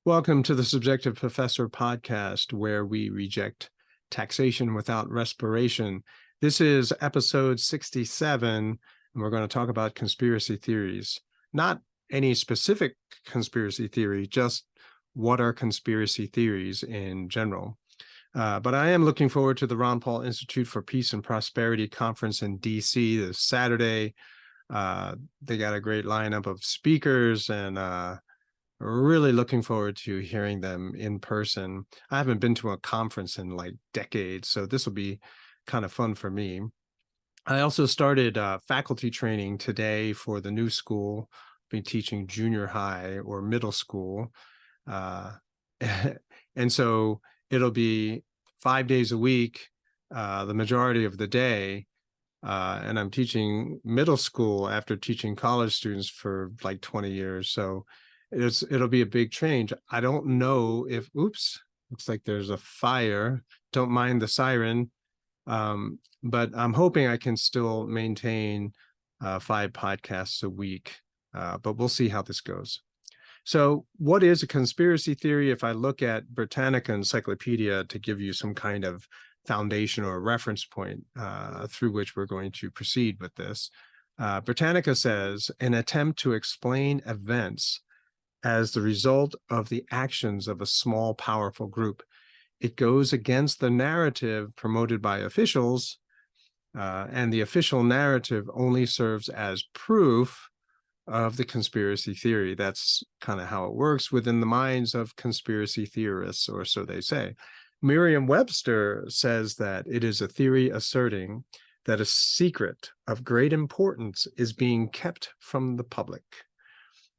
Welcome to the Subjective Professor podcast, where we reject taxation without respiration. This is episode 67, and we're going to talk about conspiracy theories. Not any specific conspiracy theory, just what are conspiracy theories in general. But I am looking forward to the Ron Paul Institute for Peace and Prosperity conference in DC this Saturday. They got a great lineup of speakers, and really looking forward to hearing them in person. I haven't been to a conference in like decades, so this will be kind of fun for me. I also started faculty training today for the new school. I've been teaching junior high or middle school. And so it'll be 5 days a week, the majority of the day. And I'm teaching middle school after teaching college students for like 20 years. So it'll be a big change. I don't know if, oops, looks like there's a fire. Don't mind the siren. But I'm hoping I can still maintain 5 podcasts a week, but we'll see how this goes. So what is a conspiracy theory? If I look at Britannica Encyclopedia to give you some kind of foundation or reference point through which we're going to proceed with this, Britannica says, an attempt to explain events as the result of the actions of a small, powerful group. It goes against the narrative promoted by officials, and the official narrative only serves as proof of the conspiracy theory. That's kind of how it works within the minds of conspiracy theorists, or so they say. Merriam-Webster says that it is a theory asserting that a secret of great importance is being kept from the public.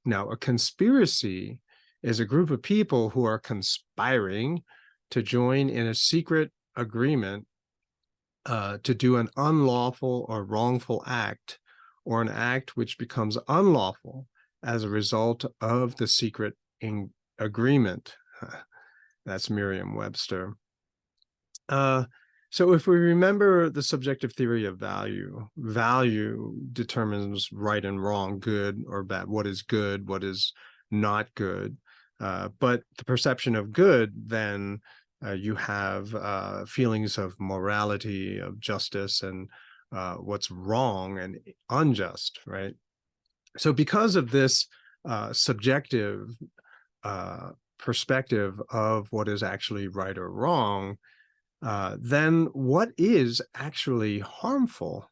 Now, a conspiracy is a group of people who are conspiring to join in a secret agreement to do an unlawful or wrongful act, or an act which becomes unlawful as a result of the secret agreement. That's Merriam-Webster. So if we remember the subjective theory of value, value determines right and wrong, good or bad, what is good, what is not good. But the perception of good, then you have feelings of morality, of justice, and what's wrong and unjust, right? So because of this subjective perspective of what is actually right or wrong, then what is actually harmful,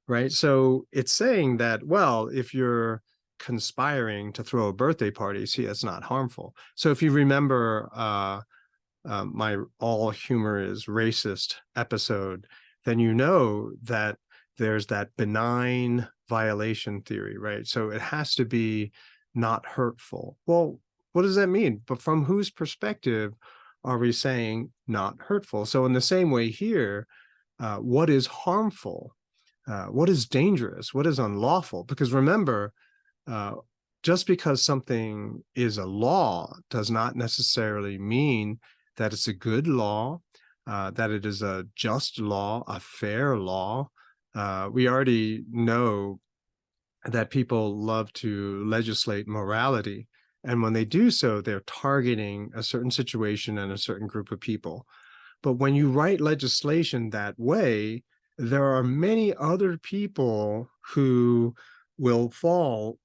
right? So it's saying that, well, if you're conspiring to throw a birthday party, see, that's not harmful. So if you remember my all humor is racist episode, then you know that there's that benign violation theory, right? So it has to be not hurtful. Well, what does that mean? But from whose perspective are we saying not hurtful? So in the same way here, what is harmful? What is dangerous? What is unlawful? Because remember, just because something is a law does not necessarily mean that it's a good law, that it is a just law, a fair law. We already know that people love to legislate morality. And when they do so, they're targeting a certain situation and a certain group of people. But when you write legislation that way, there are many other people who will fall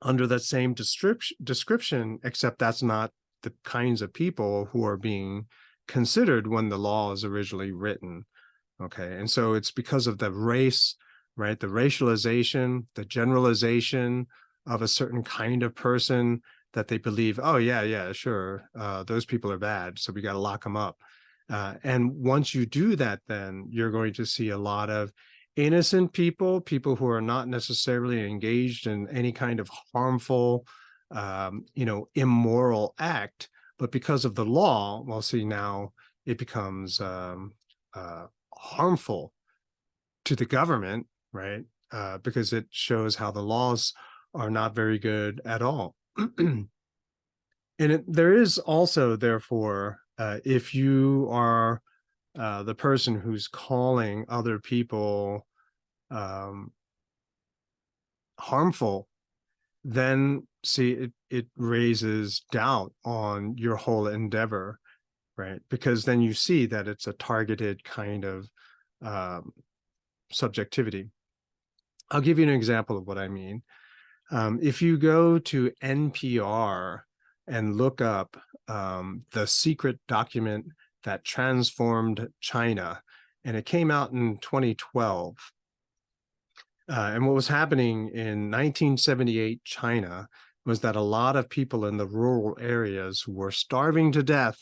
under that same description, except that's not the kinds of people who are being considered when the law is originally written. Okay, and so it's because of the race, right? The racialization, the generalization of a certain kind of person that they believe, oh, yeah, sure, those people are bad, so we got to lock them up. And once you do that, then you're going to see a lot of innocent people, people who are not necessarily engaged in any kind of harmful, immoral act, but because of the law, well, see, now it becomes harmful to the government, right? Because it shows how the laws are not very good at all. And there is also, therefore, if you are the person who's calling other people harmful, then see it raises doubt on your whole endeavor, right? Because then you see that it's a targeted kind of um, subjectivity. I'll give you an example of what I mean. If you go to NPR and look up the secret document that transformed China, and it came out in 2012. And what was happening in 1978 China was that a lot of people in the rural areas were starving to death,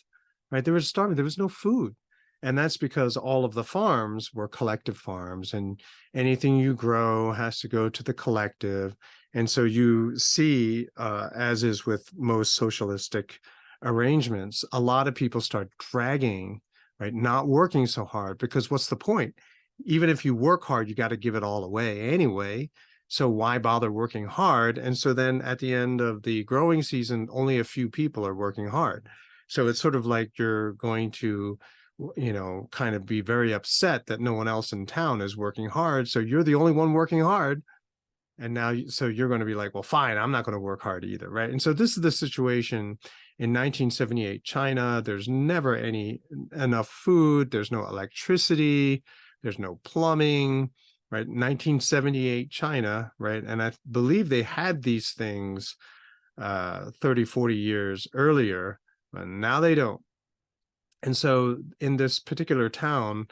right? They were starving. There was no food. And that's because all of the farms were collective farms, and anything you grow has to go to the collective. And so you see, as is with most socialistic arrangements, a lot of people start dragging, right? Not working so hard, because what's the point? Even if you work hard, you got to give it all away anyway. So why bother working hard? And so then at the end of the growing season, only a few people are working hard. So it's sort of like you're going to, kind of be very upset that no one else in town is working hard. So you're the only one working hard. And now, so you're going to be like, well, fine, I'm not going to work hard either, right? And so this is the situation in 1978 China. There's never enough food. There's no electricity. There's no plumbing, right? 1978 China, right? And I believe they had these things 30, 40 years earlier, but now they don't. And so in this particular town,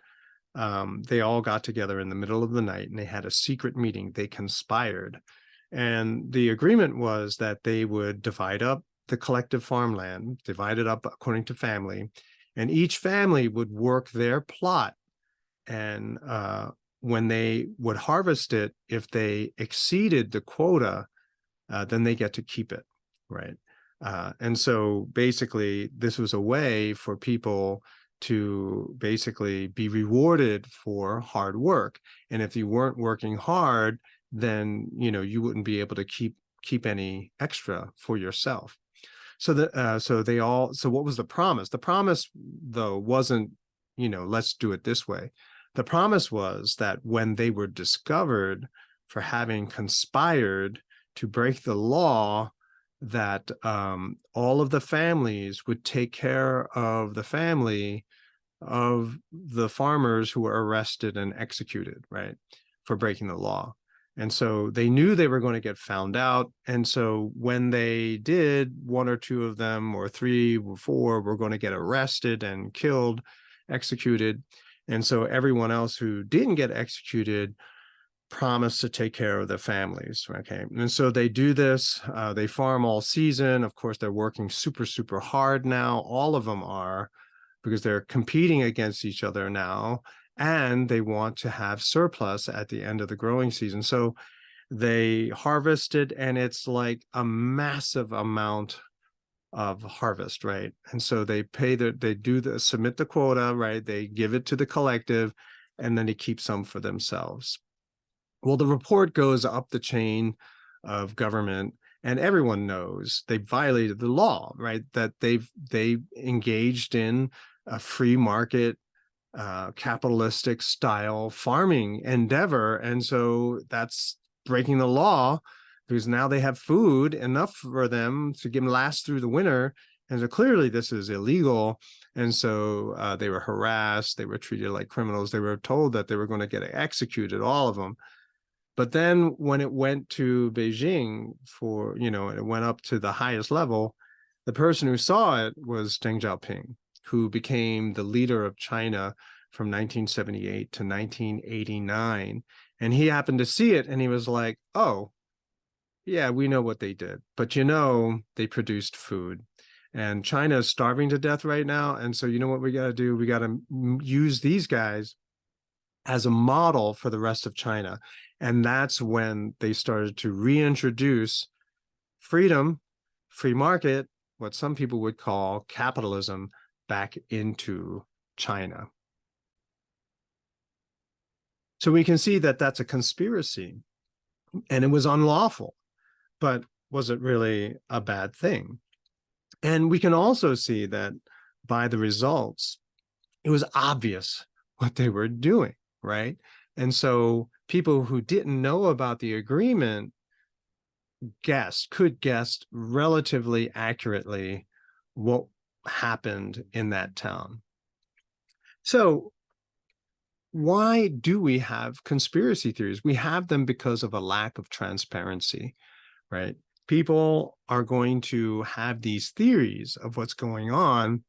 they all got together in the middle of the night and they had a secret meeting. They conspired. And the agreement was that they would divide up the collective farmland, divide it up according to family, and each family would work their plot. And when they would harvest it, if they exceeded the quota, then they get to keep it, right? And so basically, this was a way for people to basically be rewarded for hard work. And if you weren't working hard, then you wouldn't be able to keep any extra for yourself. So what was the promise? The promise, though, wasn't, let's do it this way. The promise was that when they were discovered for having conspired to break the law, that all of the families would take care of the family of the farmers who were arrested and executed, right, for breaking the law. And so they knew they were going to get found out. And so when they did, one or two of them, or three or four, were going to get arrested and killed, executed. And so everyone else who didn't get executed promise to take care of the families. Okay. And so they do this, they farm all season. Of course, they're working super, super hard now. All of them are, because they're competing against each other now, and they want to have surplus at the end of the growing season. So they harvested, and it's like a massive amount of harvest, right? And so they submit the quota, right? They give it to the collective, and then they keep some for themselves. Well, the report goes up the chain of government, and everyone knows they violated the law, right? That they engaged in a free market, capitalistic style farming endeavor. And so that's breaking the law, because now they have food enough for them to give them last through the winter. And so clearly this is illegal. And so they were harassed. They were treated like criminals. They were told that they were going to get executed, all of them. But then when it went to Beijing it went up to the highest level, the person who saw it was Deng Xiaoping, who became the leader of China from 1978 to 1989. And he happened to see it, and he was like, oh, yeah, we know what they did. But, they produced food. And China is starving to death right now. And so you know what we got to do? We got to use these guys as a model for the rest of China. And that's when they started to reintroduce freedom, free market, what some people would call capitalism, back into China. So we can see that that's a conspiracy, and it was unlawful, but was it really a bad thing? And we can also see that by the results, it was obvious what they were doing, right? And so people who didn't know about the agreement could guess relatively accurately what happened in that town. So why do we have conspiracy theories? We have them because of a lack of transparency, right? People are going to have these theories of what's going on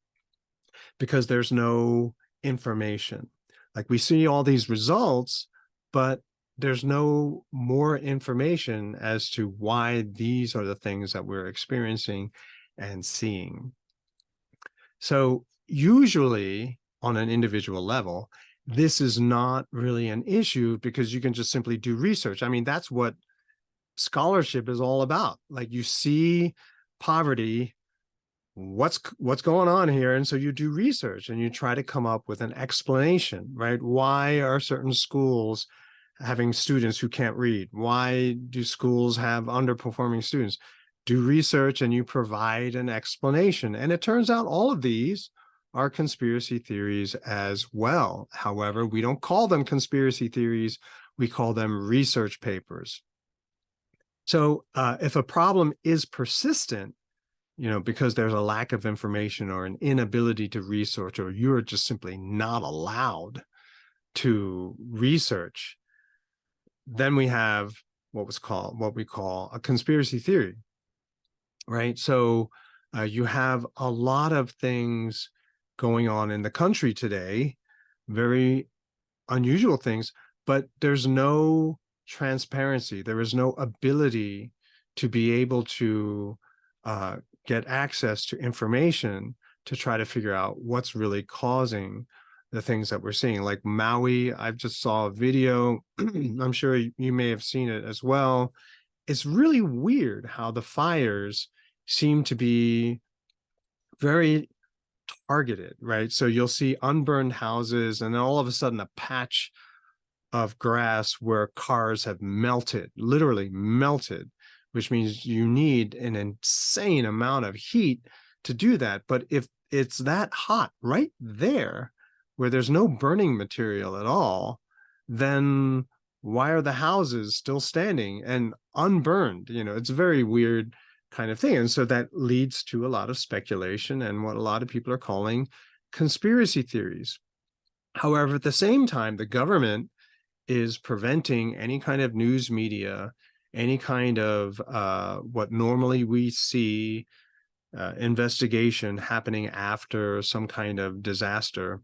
because there's no information. Like we see all these results, but there's no more information as to why these are the things that we're experiencing and seeing. So usually on an individual level, this is not really an issue because you can just simply do research. I mean, that's what scholarship is all about. Like you see poverty, what's going on here, and so you do research and you try to come up with an explanation, right? Why are certain schools having students who can't read? Why do schools have underperforming students? Do research and you provide an explanation. And it turns out all of these are conspiracy theories as well. However, we don't call them conspiracy theories, we call them research papers. So if a problem is persistent, because there's a lack of information or an inability to research, or you're just simply not allowed to research, then we have what we call a conspiracy theory, right? So you have a lot of things going on in the country today, very unusual things, but there's no transparency. There is no ability to be able to get access to information to try to figure out what's really causing the things that we're seeing. Like Maui, I just saw a video. I'm sure you may have seen it as well. It's really weird how the fires seem to be very targeted, right? So you'll see unburned houses and then all of a sudden a patch of grass where cars have melted, literally melted, which means you need an insane amount of heat to do that. But if it's that hot right there where there's no burning material at all, then why are the houses still standing and unburned? It's a very weird kind of thing. And so that leads to a lot of speculation and what a lot of people are calling conspiracy theories. However, at the same time, the government is preventing any kind of news media, any kind of what normally we see investigation happening after some kind of disaster.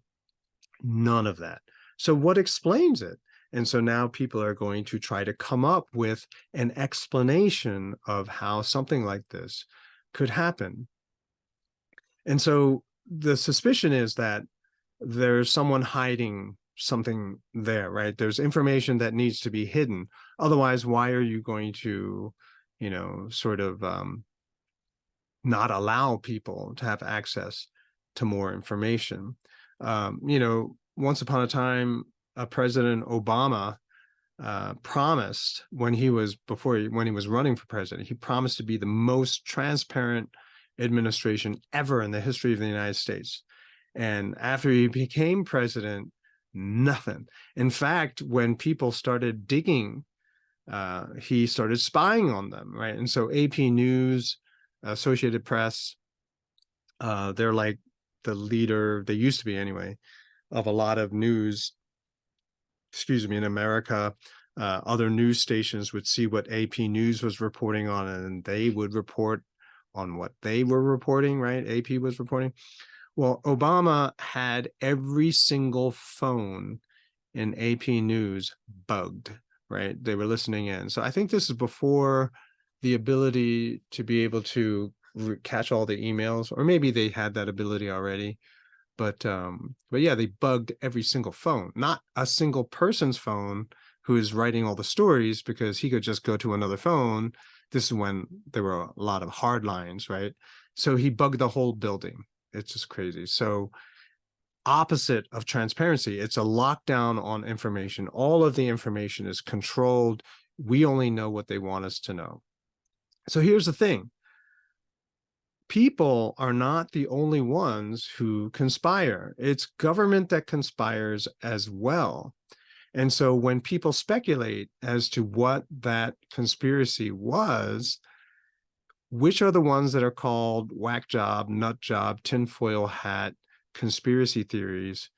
None of that. So what explains it? And so now people are going to try to come up with an explanation of how something like this could happen. And so the suspicion is that there's someone hiding something there, right? There's information that needs to be hidden. Otherwise, why are you going to, sort of not allow people to have access to more information? Once upon a time, President Obama promised when he was running for president, he promised to be the most transparent administration ever in the history of the United States. And after he became president, nothing. In fact, when people started digging, he started spying on them, right? And so AP News, Associated Press, they're like the leader, they used to be anyway, of a lot of news, in America. Other news stations would see what AP News was reporting on, and they would report on what they were reporting, right? AP was reporting. Well, Obama had every single phone in AP News bugged, right? They were listening in. So I think this is before the ability to be able to catch all the emails, or maybe they had that ability already. But yeah, they bugged every single phone, not a single person's phone who is writing all the stories, because he could just go to another phone. This is when there were a lot of hard lines, right? So he bugged the whole building. It's just crazy. So opposite of transparency, it's a lockdown on information. All of the information is controlled. We only know what they want us to know. So here's the thing. People are not the only ones who conspire. It's government that conspires as well. And so when people speculate as to what that conspiracy was, which are the ones that are called whack job, nut job, tinfoil hat conspiracy theories,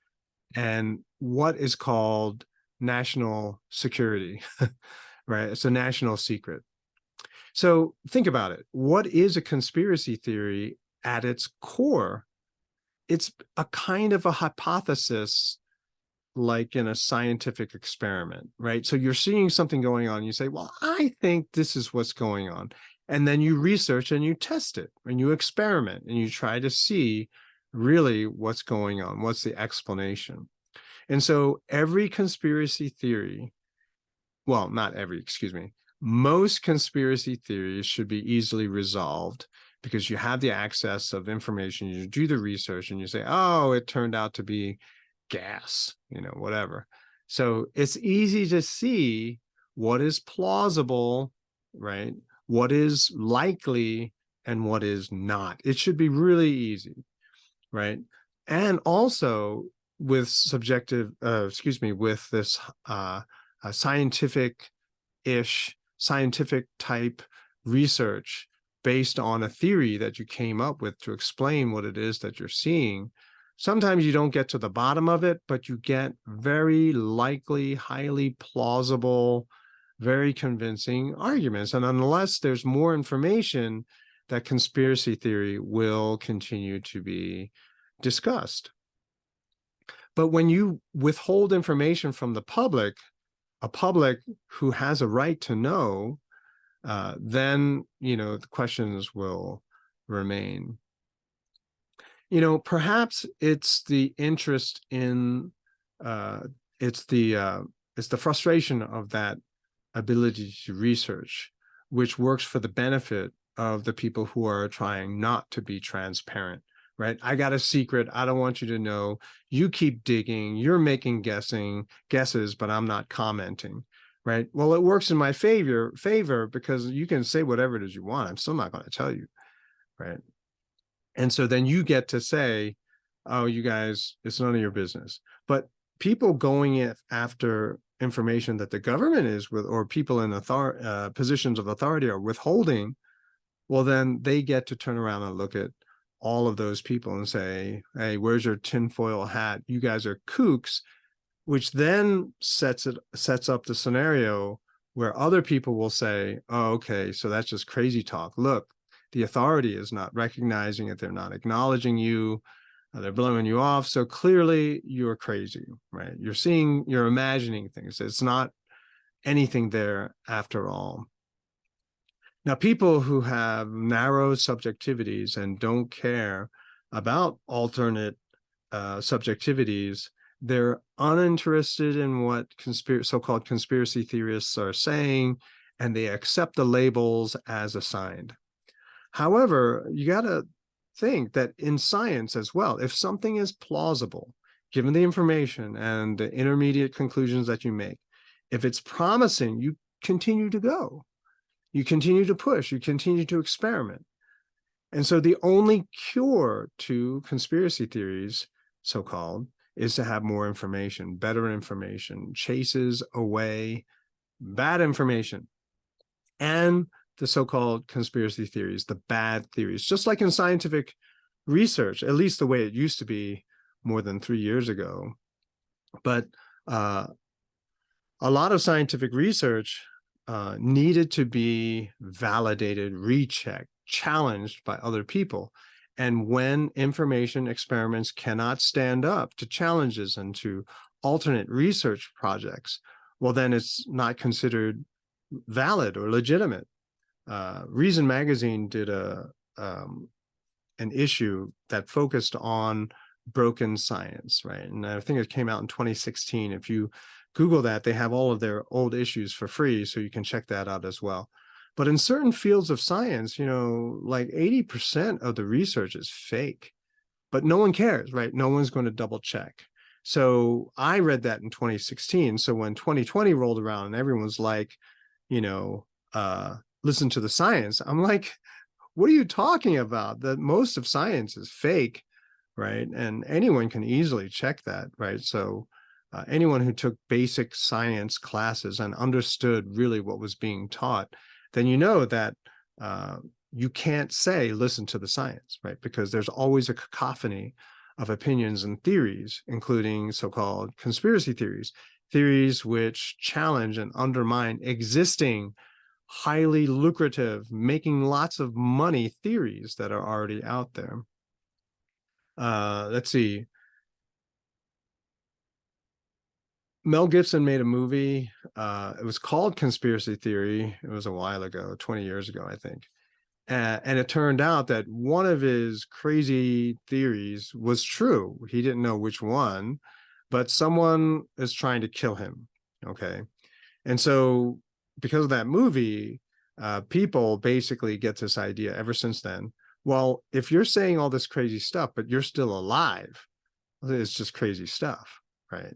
and what is called national security, right? It's a national secret. So think about it. What is a conspiracy theory at its core? It's a kind of a hypothesis, like in a scientific experiment, right? So you're seeing something going on. You say, well, I think this is what's going on. And then you research and you test it and you experiment and you try to see really what's going on. What's the explanation? And so every conspiracy theory, well, not every, excuse me, most conspiracy theories should be easily resolved because you have the access of information, you do the research and you say, oh, it turned out to be gas, whatever. So it's easy to see what is plausible, right? What is likely and what is not. It should be really easy, right? And also with with this scientific type research based on a theory that you came up with to explain what it is that you're seeing. Sometimes you don't get to the bottom of it, but you get very likely, highly plausible, very convincing arguments. And unless there's more information, that conspiracy theory will continue to be discussed. But when you withhold information from the public, a public who has a right to know, then, the questions will remain. Perhaps it's the interest in, it's the frustration of that ability to research, which works for the benefit of the people who are trying not to be transparent, right? I got a secret. I don't want you to know. You keep digging. You're making guesses, but I'm not commenting, right? Well, it works in my favor because you can say whatever it is you want. I'm still not going to tell you, right? And so then you get to say, oh, you guys, it's none of your business. But people going after information that the government is with, or people in positions of authority are withholding, well, then they get to turn around and look at all of those people and say, hey, where's your tinfoil hat? You guys are kooks, which then sets up the scenario where other people will say, oh, okay, so that's just crazy talk. Look, the authority is not recognizing it. They're not acknowledging you. They're blowing you off. So clearly you're crazy, right? You're imagining things. It's not anything there after all. Now, people who have narrow subjectivities and don't care about alternate subjectivities, they're uninterested in what so-called conspiracy theorists are saying, and they accept the labels as assigned. However, you got to think that in science as well, if something is plausible, given the information and the intermediate conclusions that you make, if it's promising, you continue to go. You continue to push, you continue to experiment. And so the only cure to conspiracy theories, so-called, is to have more information, better information, chases away bad information. And the so-called conspiracy theories, the bad theories, just like in scientific research, at least the way it used to be more than 3 years ago. But a lot of scientific research needed to be validated, rechecked, challenged by other people. And when information experiments cannot stand up to challenges and to alternate research projects, well, then it's not considered valid or legitimate. Reason Magazine did an issue that focused on broken science, right? And I think it came out in 2016. If you Google that, they have all of their old issues for free, so you can check that out as well. But in certain fields of science, like 80% of the research is fake, but no one cares, right? No one's going to double check. So I read that in 2016. So when 2020 rolled around and everyone's like, listen to the science, I'm like, what are you talking about? That most of science is fake, right? And anyone can easily check that, right? So anyone who took basic science classes and understood really what was being taught, then you know that you can't say, listen to the science, right? Because there's always a cacophony of opinions and theories, including so-called conspiracy theories, theories which challenge and undermine existing highly lucrative, making lots of money theories that are already out there. Let's see. Mel Gibson made a movie. It was called Conspiracy Theory. It was a while ago, 20 years ago, I think. And it turned out that one of his crazy theories was true. He didn't know which one, but someone is trying to kill him. Okay. And so because of that movie, people basically get this idea ever since then. Well, if you're saying all this crazy stuff, but you're still alive, it's just crazy stuff, right?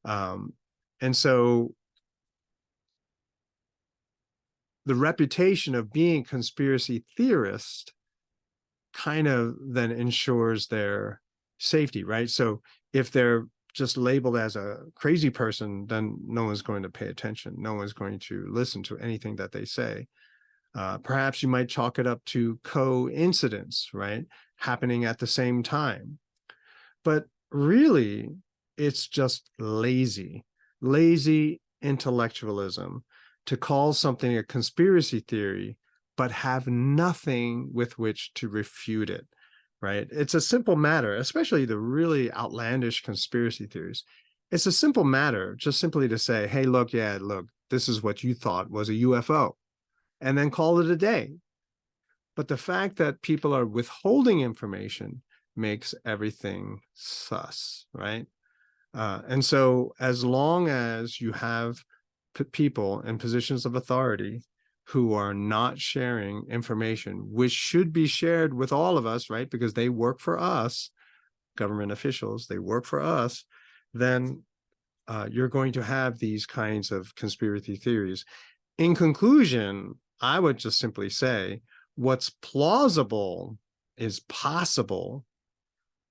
And so the reputation of being conspiracy theorist kind of then ensures their safety, right? So if they're just labeled as a crazy person, then no one's going to pay attention. No one's going to listen to anything that they say. Perhaps you might chalk it up to coincidence, right? Happening at the same time. But really, it's just lazy intellectualism to call something a conspiracy theory, but have nothing with which to refute it, right? It's a simple matter, especially the really outlandish conspiracy theories. It's a simple matter just simply to say, hey, look, this is what you thought was a UFO, and then call it a day. But the fact that people are withholding information makes everything sus, right? And so as long as you have people in positions of authority who are not sharing information, which should be shared with all of us, right? Because they work for us, government officials, they work for us, then you're going to have these kinds of conspiracy theories. In conclusion, I would just simply say, what's plausible is possible,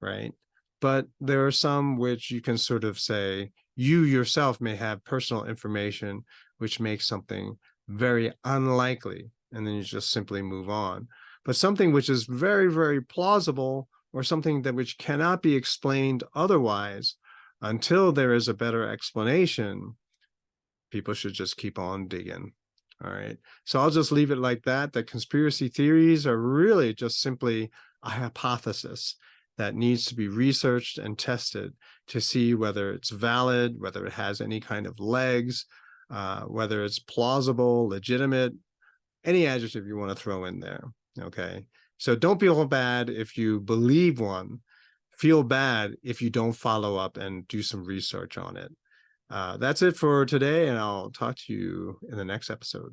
right? But there are some which you can sort of say, you yourself may have personal information which makes something very unlikely, and then you just simply move on. But something which is very, very plausible, or something that which cannot be explained otherwise, until there is a better explanation, people should just keep on digging. All right. So I'll just leave it like that. That conspiracy theories are really just simply a hypothesis that needs to be researched and tested to see whether it's valid, whether it has any kind of legs, whether it's plausible, legitimate, any adjective you want to throw in there. Okay. So don't feel bad if you believe one. Feel bad if you don't follow up and do some research on it. That's it for today, and I'll talk to you in the next episode.